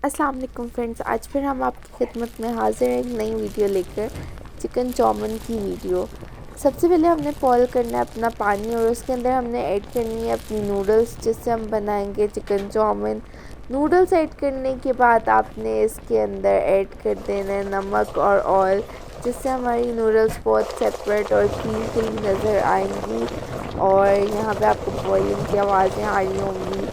अस्सलाम वालेकुम फ्रेंड्स, आज फिर हम आपकी खिदमत में हाजिर हैं एक नई वीडियो लेकर। चिकन चाउमीन की वीडियो। सबसे पहले हमने बॉयल करना है अपना पानी और उसके अंदर हमने ऐड करनी है अपनी नूडल्स, जिससे हम बनाएंगे चिकन चाउमीन। नूडल्स ऐड करने के बाद आपने इसके अंदर ऐड कर देना है नमक और ऑयल, जिससे हमारी नूडल्स बहुत सेपरेट और क्लीन क्लीन नज़र आएंगी। और यहाँ पे आपको बॉइलिंग की आवाज़ें आ रही होंगी।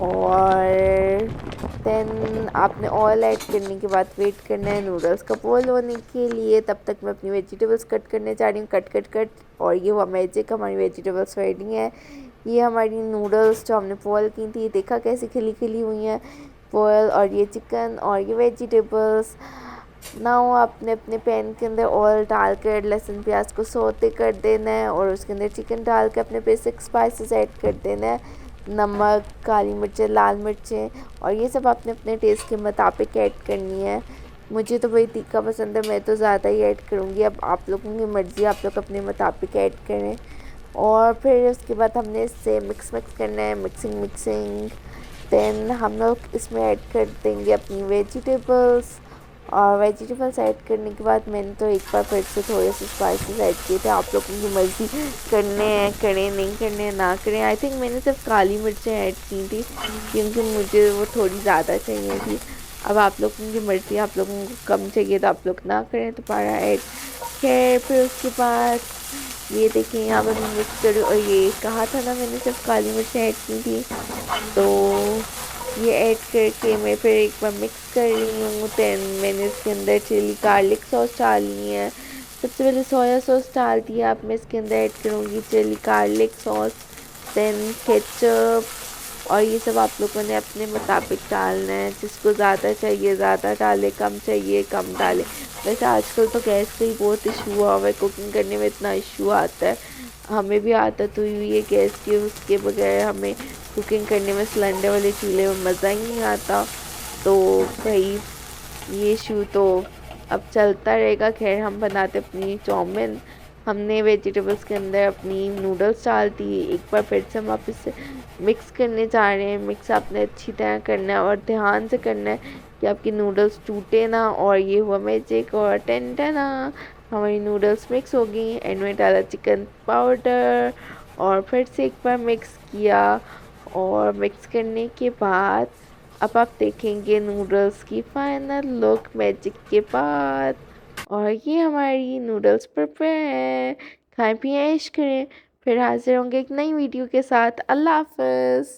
और देन आपने ऑयल ऐड करने के बाद वेट करना है नूडल्स का बॉयल होने के लिए। तब तक मैं अपनी वेजिटेबल्स कट करने जा रही हूँ, कट। और ये हुआ मैजिक, हमारी वेजिटेबल्स रेडी हैं। ये हमारी नूडल्स जो हमने बॉयल की थी, देखा कैसी खिली खिली हुई हैं बॉयल। और ये चिकन और ये वेजिटेबल्स। नाउ आपने अपने पैन के अंदर ऑयल डालकर लहसुन प्याज को सौते कर देना है और उसके अंदर चिकन डाल के अपने बेसिक स्पाइसेस ऐड कर देना है, नमक, काली मिर्चें, लाल मिर्चें। और ये सब आपने अपने टेस्ट के मुताबिक ऐड करनी है। मुझे तो वही तीखा पसंद है, मैं तो ज़्यादा ही ऐड करूँगी। अब आप लोगों की मर्ज़ी, आप लोग अपने मुताबिक ऐड करें। और फिर उसके बाद हमने इससे मिक्स करना है, मिक्सिंग। देन हम लोग इसमें ऐड कर देंगे अपनी वेजिटेबल्स। और वेजिटेबल्स ऐड करने के बाद मैंने तो एक बार फिर से थोड़े से स्पाइसेस ऐड किए थे। आप लोगों की मर्ज़ी, करने हैं करें, नहीं करने हैं ना करें। आई थिंक मैंने सिर्फ काली मिर्चें ऐड की थी क्योंकि मुझे वो थोड़ी ज़्यादा चाहिए थी। अब आप लोगों की मर्ज़ी, आप लोगों को कम चाहिए तो आप लोग ना करें दोबारा ऐड। खैर फिर उसके बाद ये देखिए यहाँ पर मैं मिक्स करूँ, और ये कहा था ना मैंने सिर्फ काली मिर्चें ऐड की थी। तो ये ऐड करके मैं फिर एक बार मिक्स कर रही हूँ। दैन मैंने इसके अंदर चिली गार्लिक सॉस डालनी है। सबसे पहले सोया सॉस डाल दिया, अब मैं इसके अंदर ऐड करूँगी chilli garlic sauce, then ketchup. और ये सब आप लोगों ने अपने मुताबिक डालना है, जिसको ज़्यादा चाहिए ज़्यादा डाले, कम चाहिए कम डाले। वैसे आजकल तो गैस का ही बहुत इशू हुआ हुआ है, कुकिंग करने में इतना इशू आता है। हमें भी आदत हुई हुई है गैस की, उसके बगैर हमें कुकिंग करने में सिलेंडर वाले चूल्हे में मज़ा ही नहीं आता। तो भाई ये इशू तो अब चलता रहेगा। खैर हम बनाते अपनी चाउमीन। हमने वेजिटेबल्स के अंदर अपनी नूडल्स डाल दी, एक बार फिर से हम वापस से मिक्स करने जा रहे हैं। मिक्स आपने अच्छी तरह करना है और ध्यान से करना है कि आपकी नूडल्स टूटे ना। और ये हुआ मैजिक, और टेंटना हमारी नूडल्स मिक्स हो गई। एंड में डाला चिकन पाउडर और फिर से एक बार मिक्स किया। और मिक्स करने के बाद अब आप देखेंगे नूडल्स की फाइनल लुक मैजिक के बाद। और ये हमारी नूडल्स प्रिपेयर है। खाएं पिएं ऐश करें। फिर हाजिर होंगे एक नई वीडियो के साथ। अल्लाह हाफ़िज़।